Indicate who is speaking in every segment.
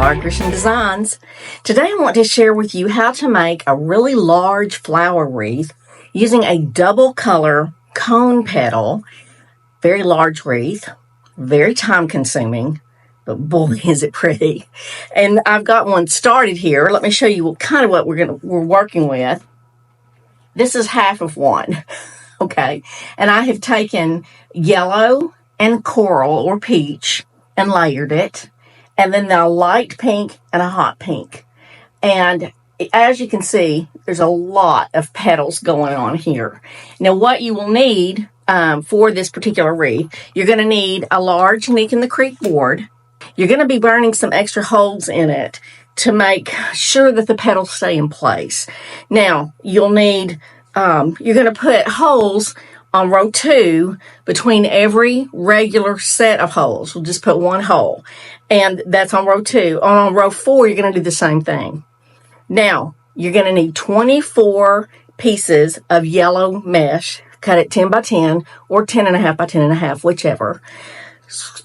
Speaker 1: Flower Christian Designs. Today I want to share with you how to make a really large flower wreath using a double color cone petal, very large wreath, very time consuming, but boy is it pretty. And I've got one started here. Let me show you kind of what we're working with. This is half of one, okay? And I have taken yellow and coral or peach and layered it, and then a light pink and a hot pink. And as you can see, there's a lot of petals going on here. Now, what you will need for this particular wreath, you're going to need a large Nick in the Creek board. You're going to be burning some extra holes in it to make sure that the petals stay in place. Now, you'll need, you're going to put holes on row 2 between every regular set of holes. We'll just put one hole, and that's on row 2. On row 4, you're going to do the same thing. Now, you're going to need 24 pieces of yellow mesh. Cut it 10 by 10 or 10.5 by 10.5, whichever.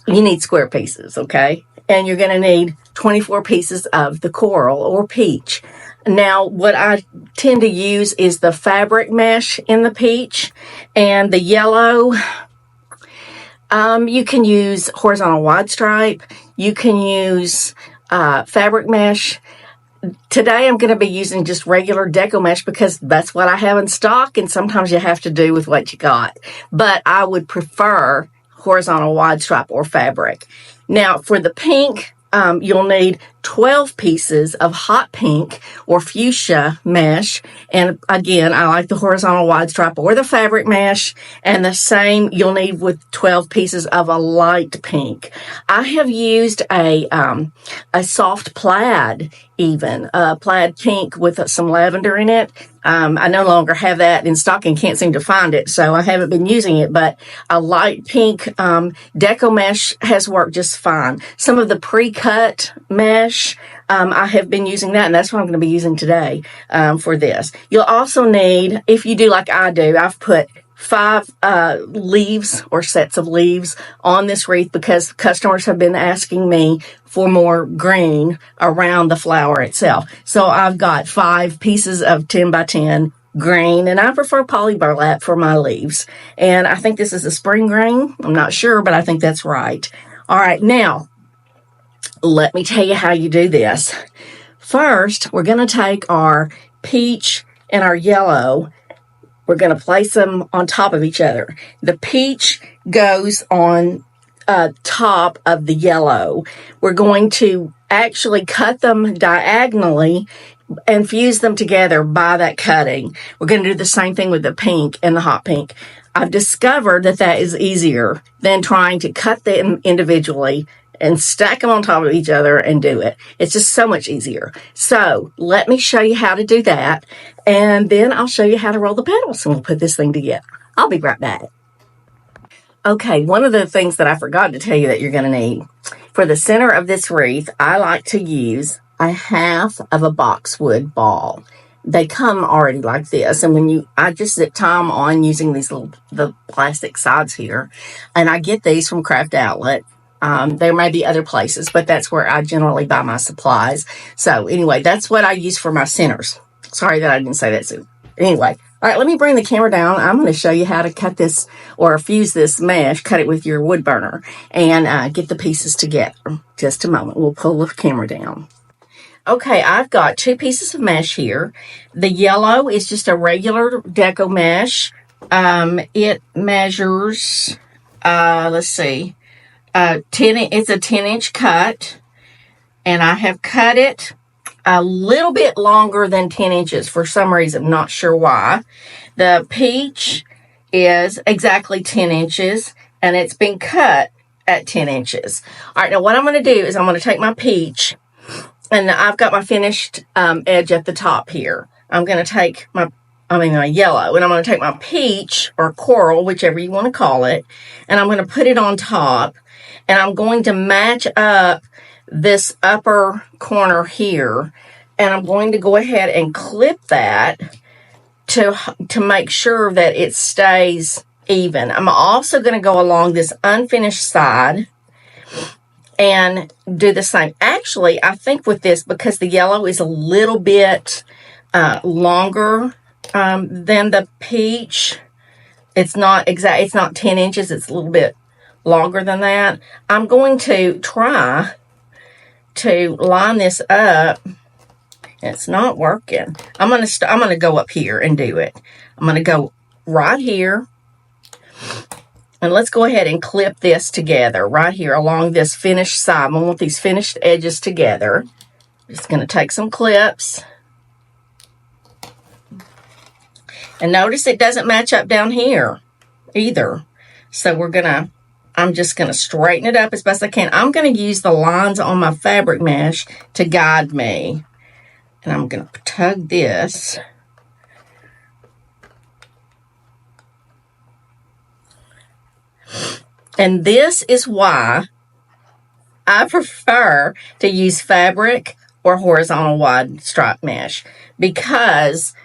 Speaker 1: You need square pieces, okay? And you're going to need 24 pieces of the coral or peach. Now, what I tend to use is the fabric mesh in the peach and the yellow. You can use horizontal wide stripe. You can use fabric mesh. Today, I'm going to be using just regular deco mesh because that's what I have in stock, and sometimes you have to do with what you got. But I would prefer horizontal wide stripe or fabric. Now, for the pink, you'll need 12 pieces of hot pink or fuchsia mesh. And again, I like the horizontal wide stripe or the fabric mesh. And the same you'll need with 12 pieces of a light pink. I have used a soft plaid, even plaid pink with some lavender in it. I no longer have that in stock and can't seem to find it, so I haven't been using it, but a light pink deco mesh has worked just fine. Some of the pre-cut mesh, I have been using that, and that's what I'm going to be using today for this. You'll also need, if you do like I do, I've put 5 leaves or sets of leaves on this wreath because customers have been asking me for more green around the flower itself. So I've got 5 pieces of 10 by 10 green, and I prefer poly burlap for my leaves. And I think this is a spring green. I'm not sure, but I think that's right. All right, now, let me tell you how you do this. First, we're going to take our peach and our yellow. We're going to place them on top of each other. The peach goes on top of the yellow. We're going to actually cut them diagonally and fuse them together by that cutting. We're going to do the same thing with the pink and the hot pink. I've discovered that that is easier than trying to cut them individually and stack them on top of each other and do it. It's just so much easier. So let me show you how to do that, and then I'll show you how to roll the petals, and we'll put this thing together. I'll be right back. Okay, one of the things that I forgot to tell you that you're going to need, for the center of this wreath, I like to use a half of a boxwood ball. They come already like this, and I just zip tie them on using the plastic sides here, and I get these from Craft Outlet. There may be other places, but that's where I generally buy my supplies. So anyway, that's what I use for my centers. Sorry that I didn't say that soon. Anyway, all right, let me bring the camera down. I'm going to show you how to cut this or fuse this mesh, cut it with your wood burner, and get the pieces together. Just a moment. We'll pull the camera down. Okay, I've got 2 pieces of mesh here. The yellow is just a regular deco mesh. It measures, let's see, it's a 10-inch cut, and I have cut it a little bit longer than 10 inches for some reason. I'm not sure why. The peach is exactly 10 inches, and it's been cut at 10 inches. All right, now what I'm going to do is I'm going to take my peach, and I've got my finished edge at the top here. I'm going to take my yellow, and I'm going to take my peach or coral, whichever you want to call it, and I'm going to put it on top, and I'm going to match up this upper corner here, and I'm going to go ahead and clip that to make sure that it stays even. I'm also going to go along this unfinished side and do the same. Actually, I think with this, because the yellow is a little bit longer than the peach, it's not 10 inches, it's a little bit longer than that. I'm going to try to line this up. It's not working. I'm gonna go up here and do it. I'm gonna go right here, and let's go ahead and clip this together right here along this finished side. I want these finished edges together. Just gonna take some clips, and notice it doesn't match up down here either. So I'm just gonna straighten it up as best I can. I'm gonna use the lines on my fabric mesh to guide me. And I'm going to tug this. And this is why I prefer to use fabric or horizontal wide stripe mesh, because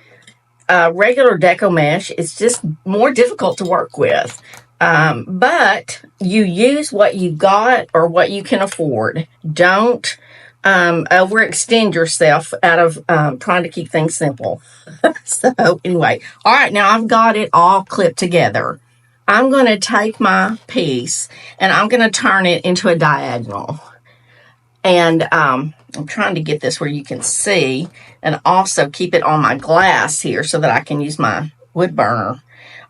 Speaker 1: regular deco mesh is just more difficult to work with. But you use what you got or what you can afford. Don't overextend yourself out of trying to keep things simple. So anyway, all right, now I've got it all clipped together. I'm going to take my piece and I'm going to turn it into a diagonal. And I'm trying to get this where you can see, and also keep it on my glass here so that I can use my wood burner.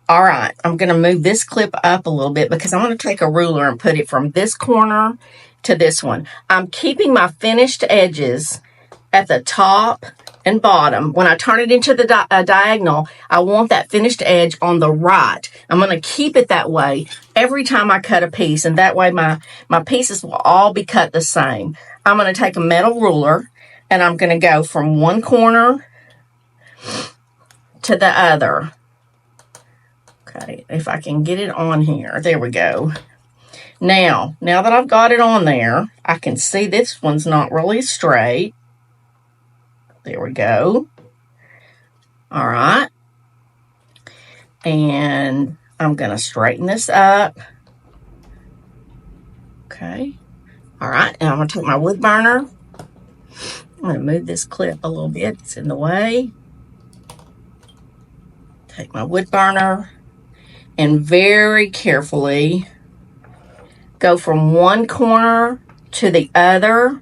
Speaker 1: All right, I'm going to move this clip up a little bit because I'm going to take a ruler and put it from this corner to this one. I'm keeping my finished edges at the top and bottom. When I turn it into the diagonal, I want that finished edge on the right. I'm going to keep it that way every time I cut a piece, and that way my pieces will all be cut the same. I'm going to take a metal ruler, and I'm going to go from one corner to the other. Okay, if I can get it on here. There we go. Now that I've got it on there, I can see this one's not really straight. There we go. All right. And I'm going to straighten this up. Okay. All right. And I'm going to take my wood burner. I'm going to move this clip a little bit. It's in the way. Take my wood burner and very carefully go from one corner to the other,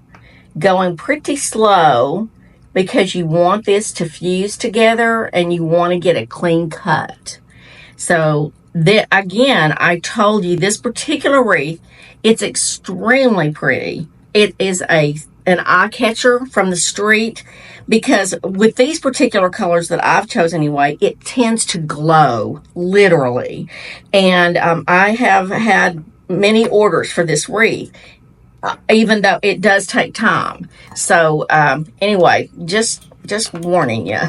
Speaker 1: going pretty slow because you want this to fuse together and you want to get a clean cut. So again, I told you this particular wreath, it's extremely pretty. It is an eye catcher from the street, because with these particular colors that I've chosen anyway, it tends to glow, literally. And I have had many orders for this wreath, even though it does take time. So anyway, just warning you.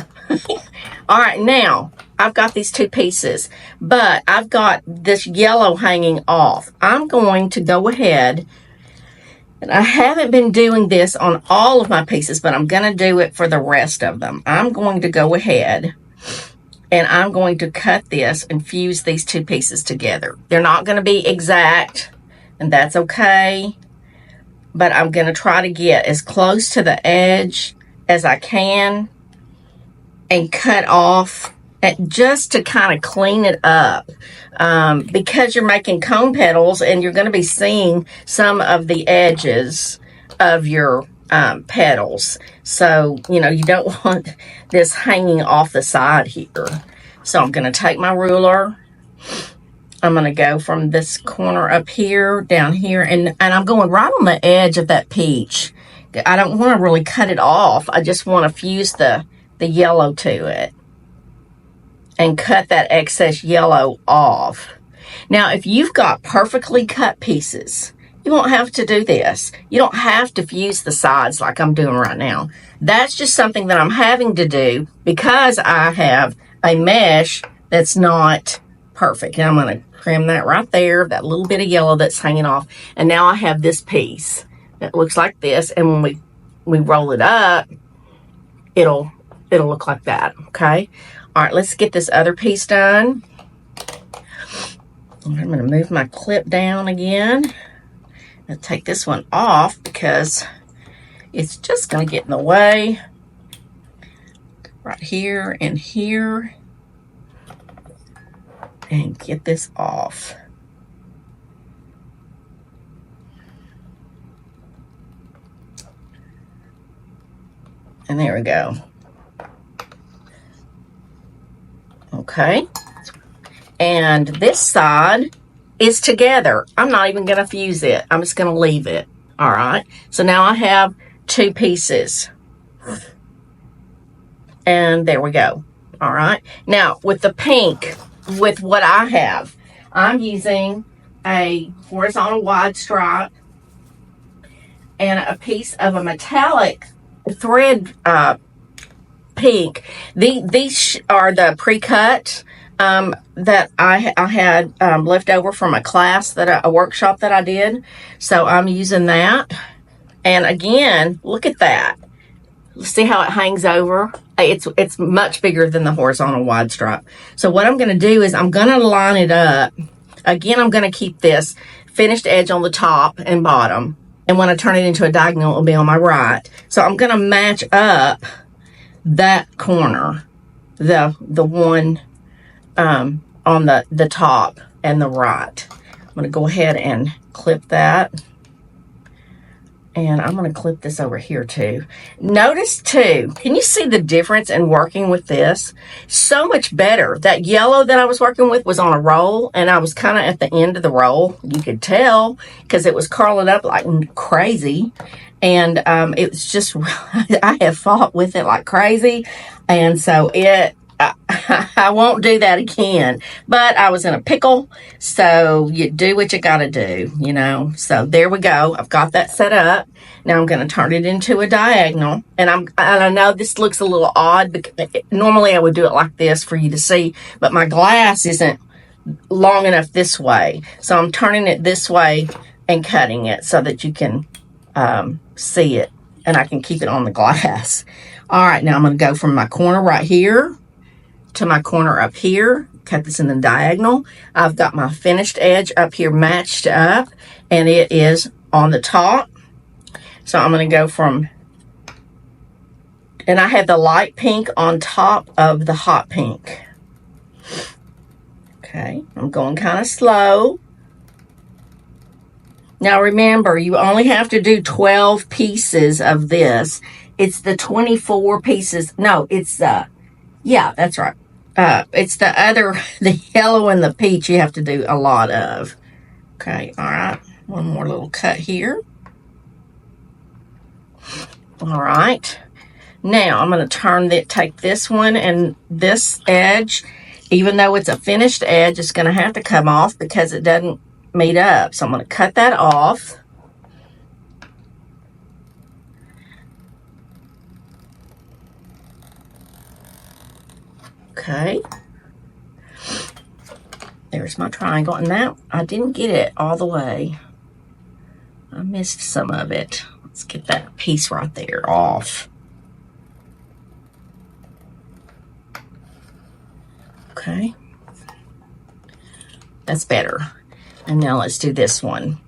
Speaker 1: All right, now I've got these two pieces, but I've got this yellow hanging off. I'm going to go ahead, and I haven't been doing this on all of my pieces, but I'm going to do it for the rest of them. I'm going to go ahead and I'm going to cut this and fuse these two pieces together. They're not going to be exact, and that's okay, but I'm going to try to get as close to the edge as I can and cut off just to kind of clean it up, because you're making cone petals and you're going to be seeing some of the edges of your petals. So, you don't want this hanging off the side here. So I'm going to take my ruler. I'm going to go from this corner up here, down here, and I'm going right on the edge of that peach. I don't want to really cut it off. I just want to fuse the yellow to it and cut that excess yellow off. Now, if you've got perfectly cut pieces, you won't have to do this. You don't have to fuse the sides like I'm doing right now. That's just something that I'm having to do because I have a mesh that's not perfect. And I'm going to trim that right there, that little bit of yellow that's hanging off. And now I have this piece that looks like this. And when we roll it up, it'll look like that, okay? All right, let's get this other piece done. I'm going to move my clip down again. I'll take this one off because it's just going to get in the way. Right here and here. And get this off. And there we go. Okay. And this side is together. I'm not even going to fuse it. I'm just going to leave it. All right. So now I have 2 pieces. And there we go. All right. Now with the pink, with what I have, I'm using a horizontal wide stripe and a piece of a metallic thread pink. These are the pre-cut that I had left over from a class, a workshop that I did. So I'm using that. And again, look at that. See how it hangs over? It's much bigger than the horizontal wide stripe. So what I'm going to do is I'm going to line it up. Again, I'm going to keep this finished edge on the top and bottom. And when I turn it into a diagonal, it'll be on my right. So I'm going to match up that corner, the one on the top and the right. I'm going to go ahead and clip that. And I'm going to clip this over here too. Notice too, can you see the difference in working with this? So much better. That yellow that I was working with was on a roll, and I was kind of at the end of the roll. You could tell because it was curling up like crazy. And it was just, I have fought with it like crazy. And so I won't do that again, but I was in a pickle, so you do what you got to do, you know. So there we go. I've got that set up. Now I'm going to turn it into a diagonal, and I know this looks a little odd because normally I would do it like this for you to see, but my glass isn't long enough this way, so I'm turning it this way and cutting it so that you can see it, and I can keep it on the glass. All right, now I'm going to go from my corner right here to my corner up here, cut this in the diagonal. I've got my finished edge up here matched up, and it is on the top. So I'm going to go from, and I have the light pink on top of the hot pink. Okay, I'm going kind of slow. Now remember, you only have to do 12 pieces of this. It's the 24 pieces. No, it's, yeah, that's right. It's the yellow and the peach you have to do a lot of. Okay, all right. One more little cut here. All right. Now I'm going to take this one, and this edge, even though it's a finished edge, it's going to have to come off because it doesn't meet up. So I'm going to cut that off. Okay, there's my triangle, and now I didn't get it all the way. I missed some of it. Let's get that piece right there off. Okay, that's better. And now let's do this one.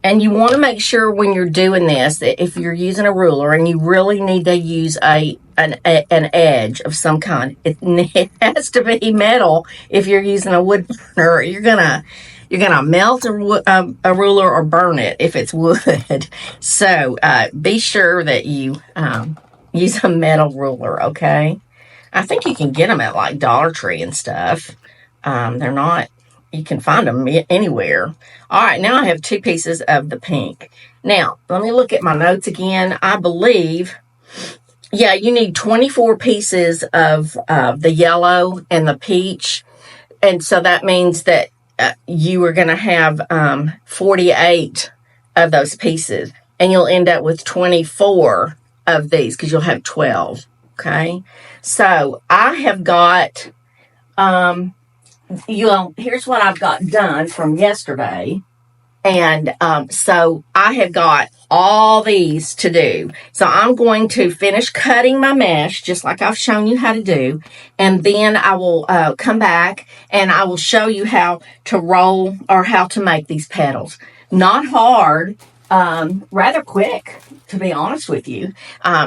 Speaker 1: And you want to make sure when you're doing this that if you're using a ruler and you really need to use an edge of some kind, it has to be metal. If you're using a wood burner, you're gonna melt a ruler or burn it if it's wood. So be sure that you use a metal ruler. Okay, I think you can get them at like Dollar Tree and stuff. They're not. You can find them anywhere. All right, now I have 2 pieces of the pink. Now, let me look at my notes again. I believe, yeah, you need 24 pieces of the yellow and the peach. And so that means that you are going to have 48 of those pieces. And you'll end up with 24 of these because you'll have 12, okay? So I have got... here's what I've got done from yesterday. And so I have got all these to do. So I'm going to finish cutting my mesh just like I've shown you how to do. And then I will come back and I will show you how to roll or how to make these petals. Not hard, rather quick, to be honest with you.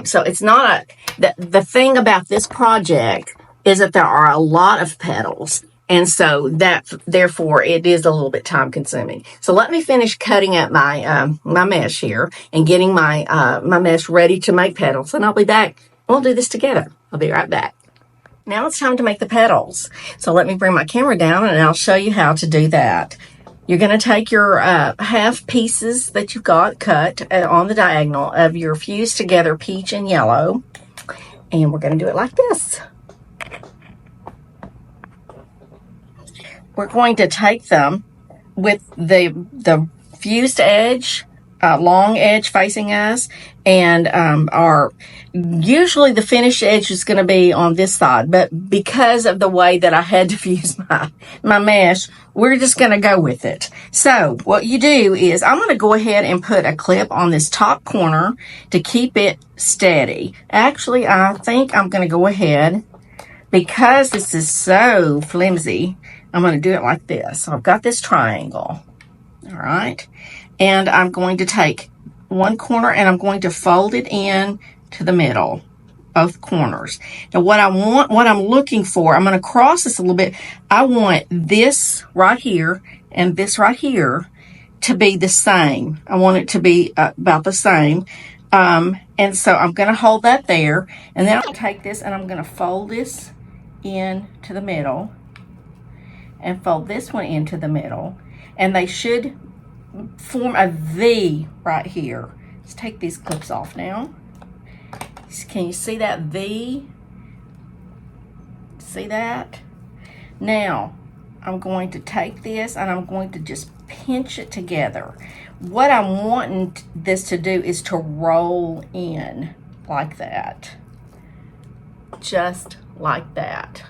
Speaker 1: So it's not the thing about this project is that there are a lot of petals. And so that, therefore, it is a little bit time consuming. So let me finish cutting up my my mesh here and getting my my mesh ready to make petals. And I'll be back. We'll do this together. I'll be right back. Now it's time to make the petals. So let me bring my camera down and I'll show you how to do that. You're going to take your half pieces that you've got cut on the diagonal of your fused together peach and yellow. And we're going to do it like this. We're going to take them with the fused edge, long edge facing us, and usually the finished edge is going to be on this side, but because of the way that I had to fuse my mesh, we're just going to go with it. So what you do is I'm going to go ahead and put a clip on this top corner to keep it steady. Actually, I think I'm going to go ahead, because this is so flimsy, I'm going to do it like this. So I've got this triangle, all right? And I'm going to take one corner and I'm going to fold it in to the middle, both corners. Now what I'm looking for, I'm going to cross this a little bit. I want this right here and this right here to be the same. I want it to be about the same. And so I'm going to hold that there. And then I'll take this and I'm going to fold this in to the middle and fold this one into the middle, and they should form a V right here. Let's take these clips off now. Can you see that V? See that? Now I'm going to take this and I'm going to just pinch it together. What I'm wanting this to do is to roll in like that, just like that.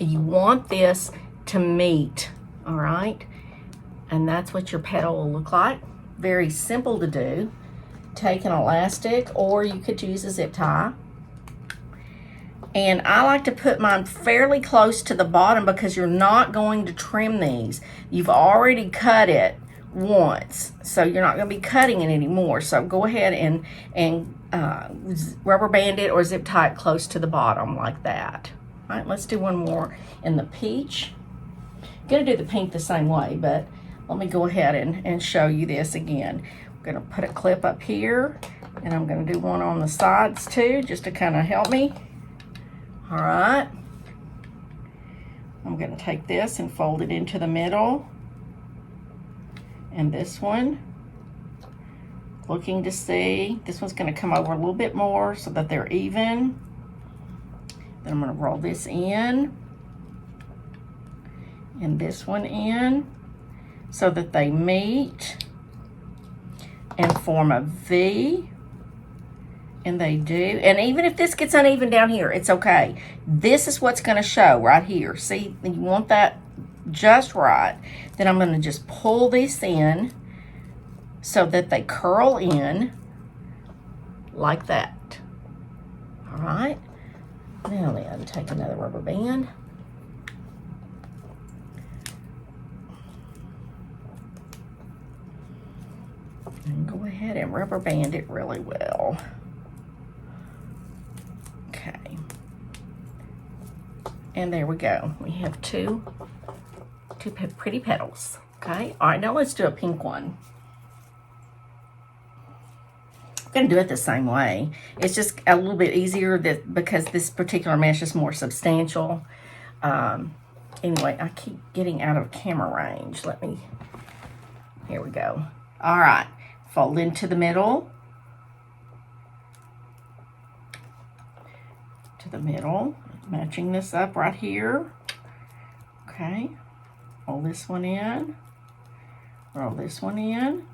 Speaker 1: You want this to meet, all right? And that's what your petal will look like. Very simple to do. Take an elastic, or you could use a zip tie. And I like to put mine fairly close to the bottom because you're not going to trim these. You've already cut it once, so you're not going to be cutting it anymore. So go ahead and rubber band it or zip tie it close to the bottom like that. All right, let's do one more in the peach. I'm going to do the pink the same way, but let me go ahead and show you this again. I'm going to put a clip up here, and I'm going to do one on the sides too, just to kind of help me. All right. I'm going to take this and fold it into the middle. And this one, looking to see, this one's going to come over a little bit more so that they're even. Then I'm going to roll this in and this one in so that they meet and form a V. And they do. And even if this gets uneven down here, it's okay. This is what's going to show right here. See, you want that just right. Then I'm going to just pull this in so that they curl in like that. All right. Now then, take another rubber band. And go ahead and rubber band it really well. Okay. And there we go. We have two pretty petals. Okay. All right, now let's do a pink one. I'm going to do it the same way. It's just a little bit easier because this particular mesh is more substantial. Anyway, I keep getting out of camera range. Here we go. All right. Fold into the middle. To the middle. Matching this up right here. Okay. Roll this one in. Roll this one in.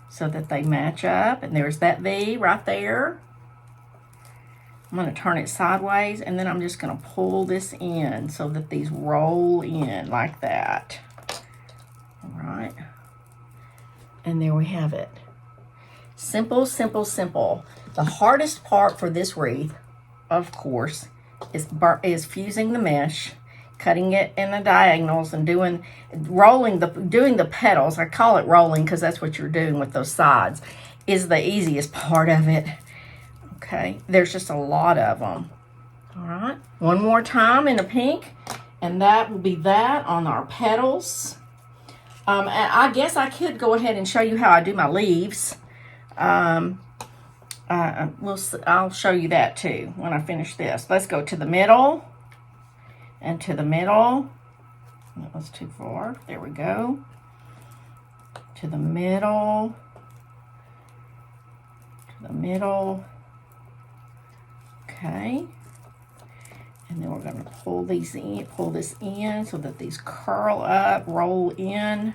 Speaker 1: So that they match up. And there's that V right there. I'm going to turn it sideways, and then I'm just going to pull this in so that these roll in like that. All right. And there we have it. Simple, simple, simple. The hardest part for this wreath, of course, is fusing the mesh, cutting it in the diagonals, and doing the petals. I call it rolling because that's what you're doing with those sides, is the easiest part of it. Okay, there's just a lot of them. All right, one more time in the pink, and that will be that on our petals. And I guess I could go ahead and show you how I do my leaves. I'll show you that too when I finish this. Let's go to the middle and to the middle. That was too far. There we go. To the middle. To the middle. Okay. And then we're going to pull this in so that these curl up, roll in.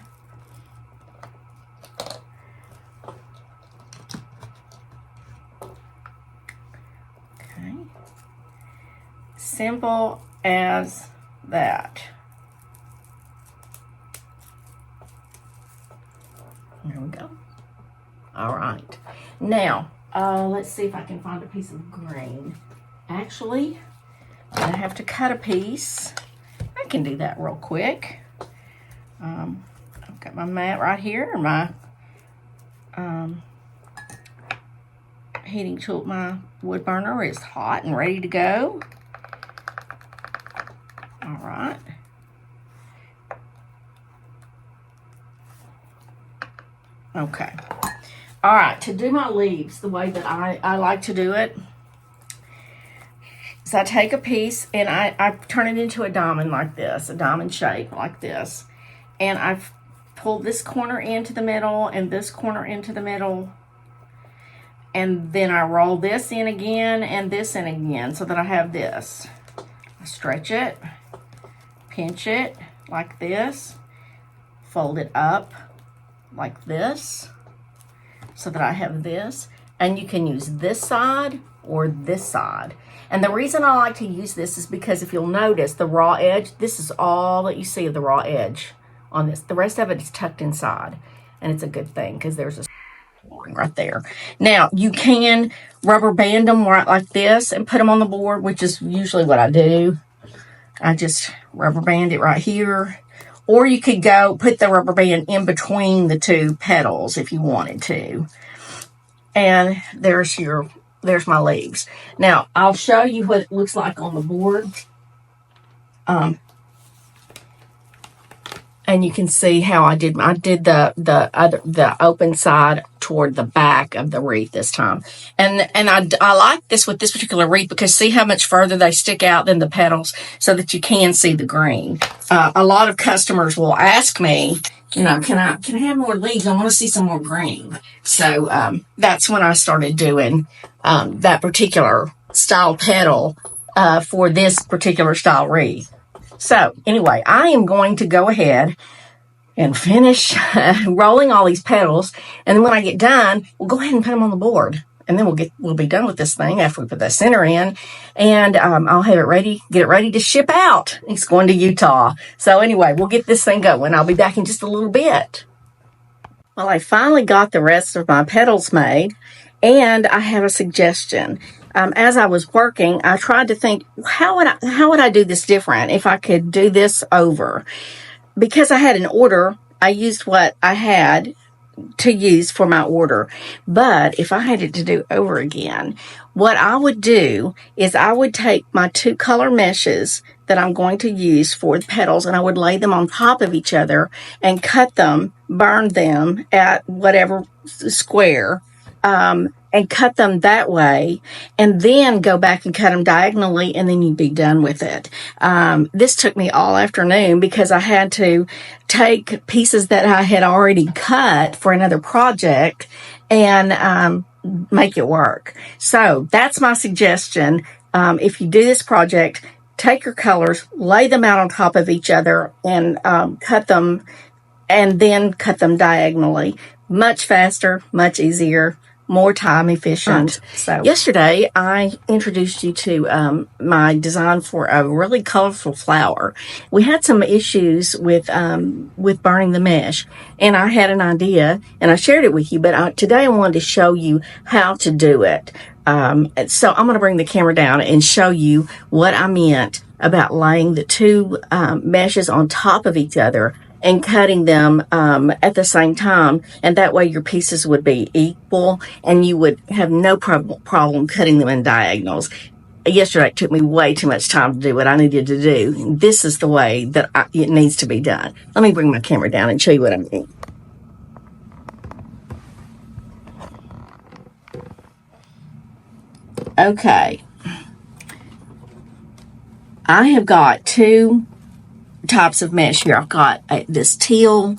Speaker 1: Okay. Simple as that. There we go. All right. Now, let's see if I can find a piece of green. Actually, I have to cut a piece. I can do that real quick. I've got my mat right here. My heating tool, my wood burner is hot and ready to go. All right. Okay. All right, to do my leaves, the way that I like to do it, so I take a piece and I turn it into a diamond like this, a diamond shape like this. And I pull this corner into the middle and this corner into the middle. And then I roll this in again and this in again so that I have this. I stretch it, pinch it like this, fold it up like this so that I have this. And you can use this side or this side. And the reason I like to use this is because if you'll notice the raw edge, this is all that you see of the raw edge on this. The rest of it is tucked inside, and it's a good thing because there's a right there. Now, you can rubber band them right like this and put them on the board, which is usually what I do. I just rubber band it right here. Or you could go put the rubber band in between the two petals if you wanted to. And there's my leaves. Now, I'll show you what it looks like on the board. And you can see how I did the open side toward the back of the wreath this time. And I like this with this particular wreath because see how much further they stick out than the petals so that you can see the green. A lot of customers will ask me, can I have more leaves? I want to see some more green. So that's when I started doing that particular style petal for this particular style wreath. So anyway, I am going to go ahead and finish rolling all these petals. And then when I get done, we'll go ahead and put them on the board. And then we'll be done with this thing after we put the center in. And I'll have it get it ready to ship out. It's going to Utah. So anyway, we'll get this thing going. I'll be back in just a little bit. Well, I finally got the rest of my petals made. And I have a suggestion. As I was working, I tried to think, how would I do this different if I could do this over? Because I had an order, I used what I had to use for my order. But if I had it to do over again, what I would do is I would take my two color meshes that I'm going to use for the petals and I would lay them on top of each other and cut them, burn them at whatever square, and cut them that way, and then go back and cut them diagonally, and then you'd be done with it. This took me all afternoon because I had to take pieces that I had already cut for another project and make it work. So that's my suggestion. If you do this project, take your colors, lay them out on top of each other, and cut them, and then cut them diagonally. Much faster, much easier. more time efficient. So yesterday I introduced you to my design for a really colorful flower. We had some issues with burning the mesh, and I had an idea and I shared it with you, but today I wanted to show you how to do it. So I'm going to bring the camera down and show you what I meant about laying the two meshes on top of each other and cutting them at the same time, and that way your pieces would be equal and you would have no problem cutting them in diagonals. Yesterday it took me way too much time to do what I needed to do. This is the way that it needs to be done. Let me bring my camera down and show you what I mean. Okay, I have got two types of mesh here. I've got this teal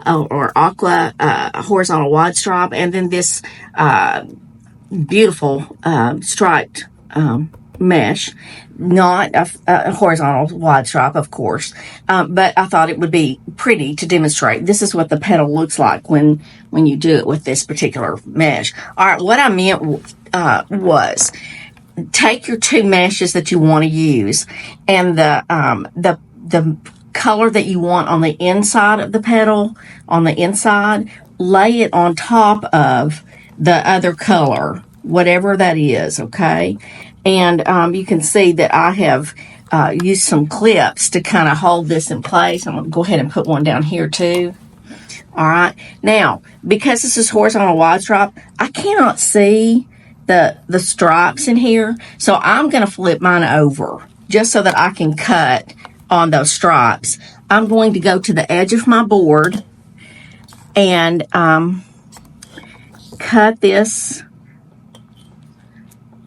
Speaker 1: or aqua horizontal wide stripe, and then this beautiful striped mesh, not a horizontal wide stripe, of course, but I thought it would be pretty to demonstrate. This is what the petal looks like when you do it with this particular mesh. All right, what I meant was take your two meshes that you want to use, and the color that you want on the inside of the petal, on the inside, lay it on top of the other color, whatever that is, okay? And you can see that I have used some clips to kind of hold this in place. I'm going to go ahead and put one down here too. All right. Now, because this is horizontal wide stripe, I cannot see the stripes in here, so I'm going to flip mine over just so that I can cut on those stripes. I'm going to go to the edge of my board and cut this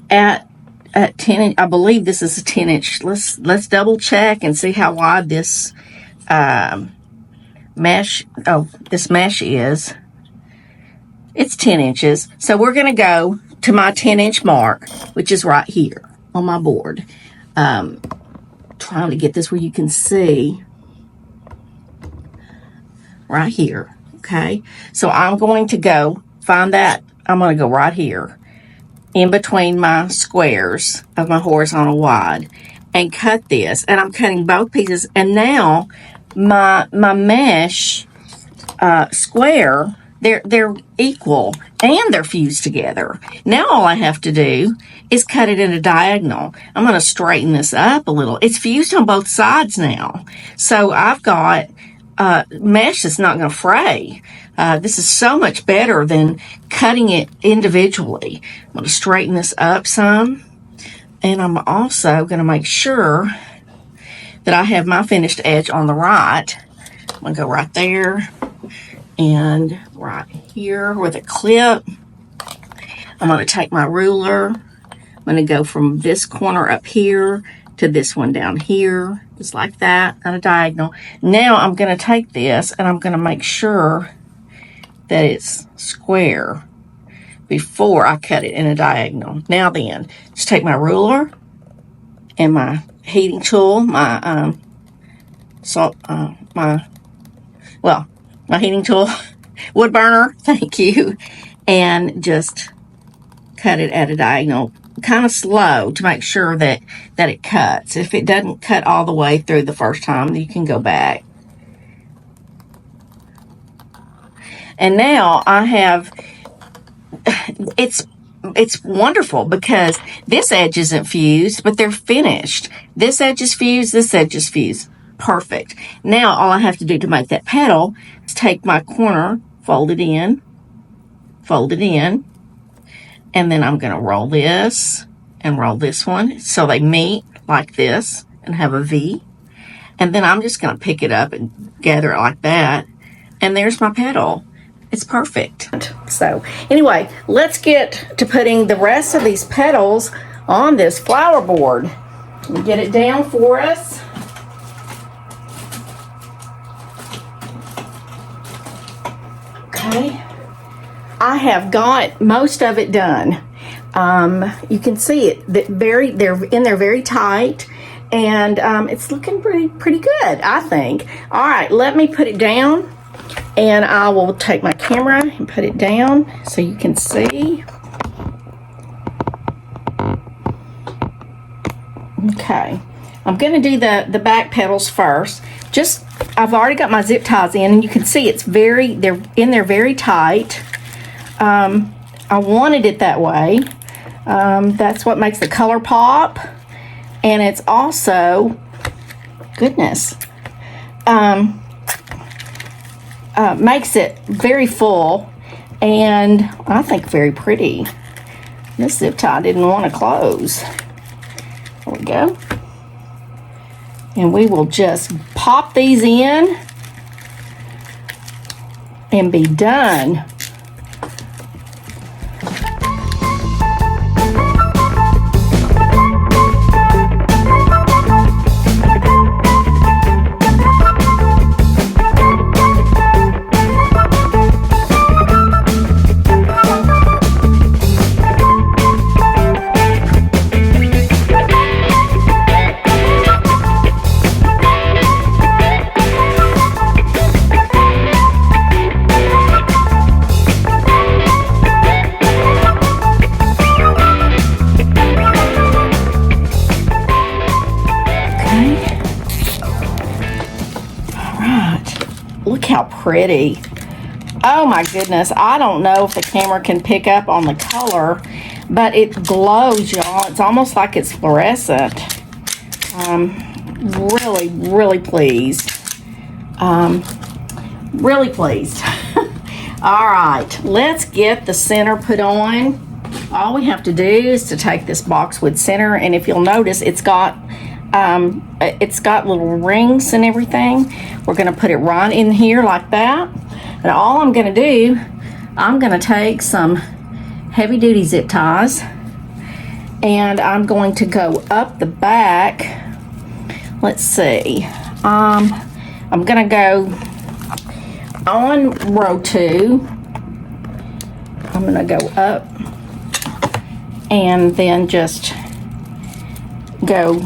Speaker 1: at 10. I believe this is a 10-inch. Let's double check and see how wide this mesh. Oh, this mesh is. It's 10 inches. So we're going to go to my 10-inch mark, which is right here on my board. Trying to get this where you can see right here. Okay, so I'm going to go find that. I'm going to go right here in between my squares of my horizontal wide and cut this, and I'm cutting both pieces. And now my mesh square, they're equal and they're fused together. Now all I have to do is cut it in a diagonal. I'm going to straighten this up a little. It's fused on both sides now, so I've got mesh that's not going to fray. This is so much better than cutting it individually. I'm going to straighten this up some, and I'm also going to make sure that I have my finished edge on the right. I'm going to go right there and right here with a clip. I'm going to take my ruler. I'm going to go from this corner up here to this one down here, just like that, on a diagonal. Now I'm going to take this and I'm going to make sure that it's square before I cut it in a diagonal. Now then, just take my ruler and my heating tool, my heating tool, wood burner, thank you, and just cut it at a diagonal, kind of slow to make sure that it cuts. If it doesn't cut all the way through the first time, you can go back. And now I have, it's wonderful because this edge isn't fused, but they're finished. This edge is fused, this edge is fused. Perfect. Now all I have to do to make that petal is take my corner, fold it in, and then I'm going to roll this and roll this one so they meet like this and have a V. And then I'm just going to pick it up and gather it like that. And there's my petal. It's perfect. So anyway, let's get to putting the rest of these petals on this flower board. Get it down for us. Okay. I have got most of it done. You can see it. They're in there very tight, and it's looking pretty good, I think. All right, let me put it down And I will take my camera and put it down so you can see. Okay, I'm going to do the back petals first. I've already got my zip ties in, and you can see they're in there very tight. I wanted it that way. That's what makes the color pop, and it's also, goodness, makes it very full, and I think very pretty. This zip tie didn't want to close. There we go. And we will just pop these in and be done. Look how pretty. Oh my goodness. I don't know if the camera can pick up on the color, but it glows, y'all. It's almost like it's fluorescent. Really, really pleased. Really pleased. All right, let's get the center put on. All we have to do is to take this boxwood center, and if you'll notice, it's got little rings and everything. We're going to put it right in here like that. And all I'm going to do, I'm going to take some heavy duty zip ties, and I'm going to go up the back. Let's see. I'm going to go on row 2. I'm going to go up and then just go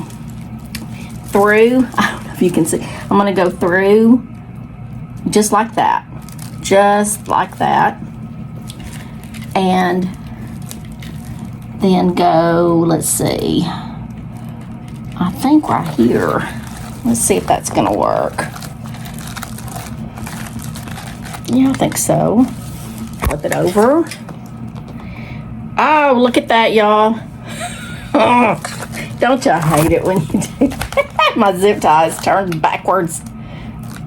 Speaker 1: through. I don't know if you can see. I'm going to go through just like that. Just like that. And then go, let's see, I think right here. Let's see if that's going to work. Yeah, I think so. Flip it over. Oh, look at that, y'all. Oh, don't y'all hate it when you do that? My zip tie is turned backwards.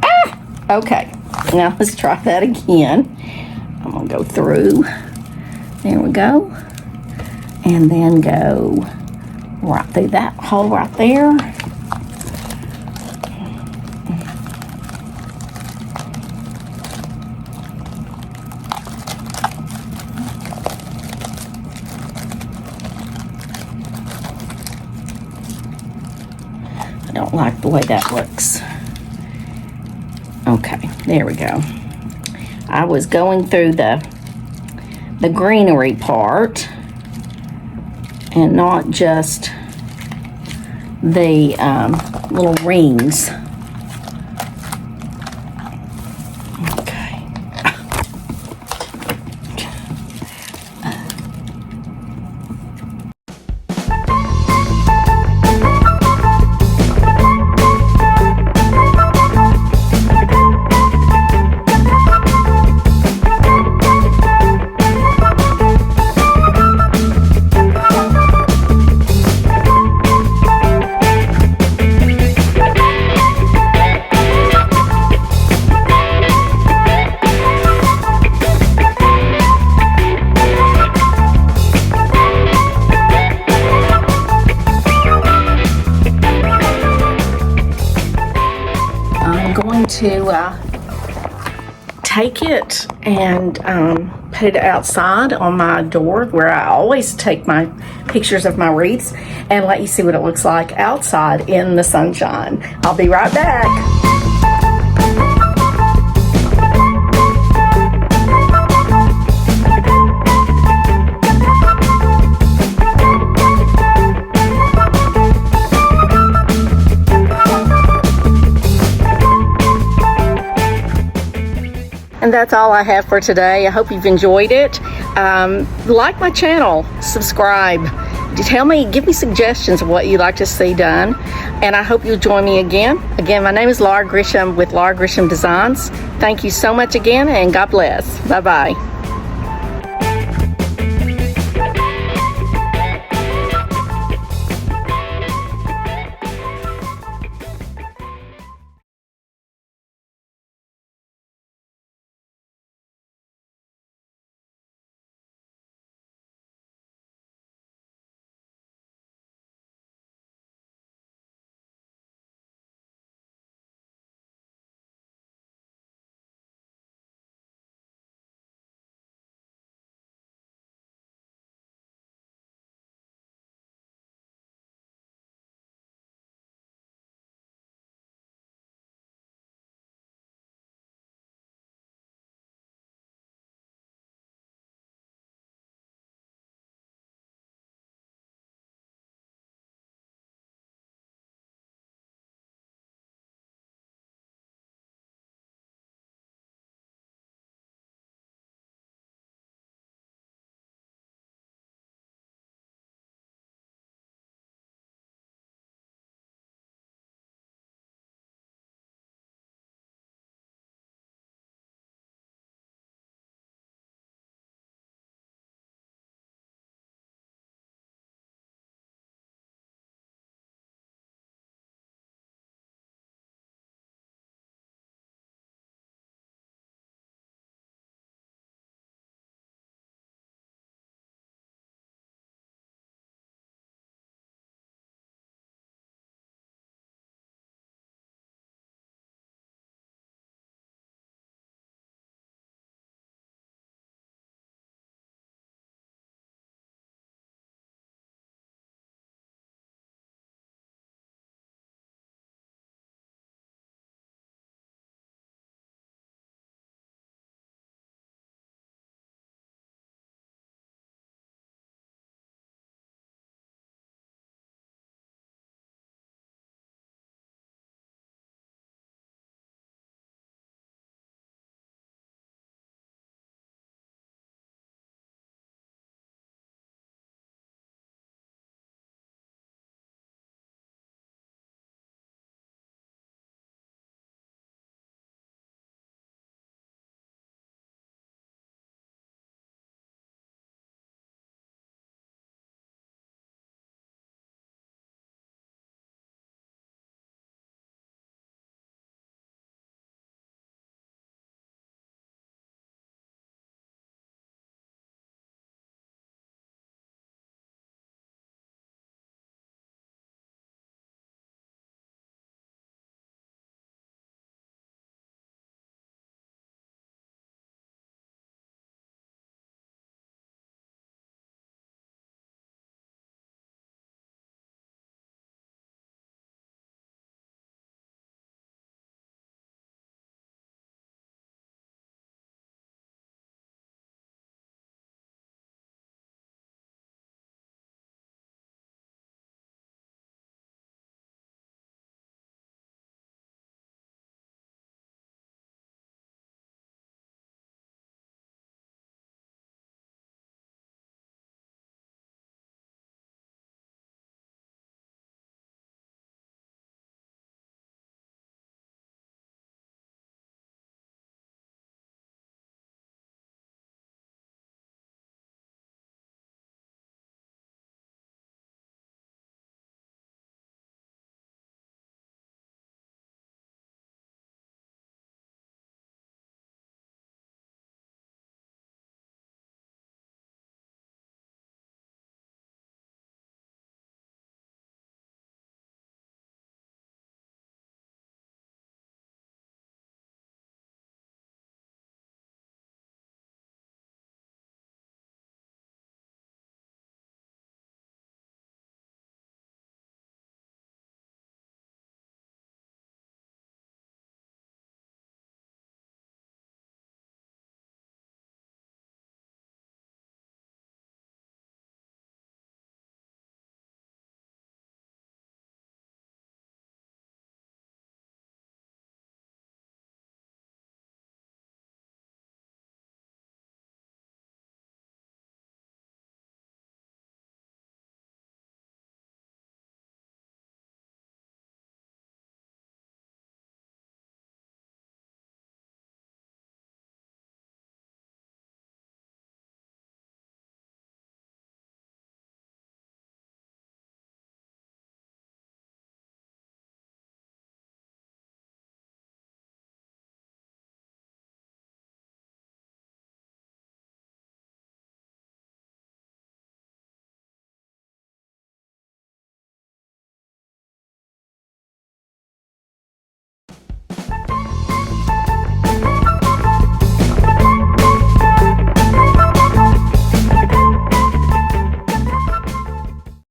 Speaker 1: Ah, okay. Now let's try that again. I'm going to go through. There we go. And then go right through that hole right there. I don't like the way that looks. Okay, there we go. I was going through the greenery part and not just the little rings. Okay. To take it and put it outside on my door where I always take my pictures of my wreaths and let you see what it looks like outside in the sunshine. I'll be right back. And that's all I have for today. I hope you've enjoyed it. Like my channel, subscribe. Tell me, give me suggestions of what you'd like to see done. And I hope you'll join me again. Again, my name is Laura Grisham with Laura Grisham Designs. Thank you so much again, and God bless. Bye-bye.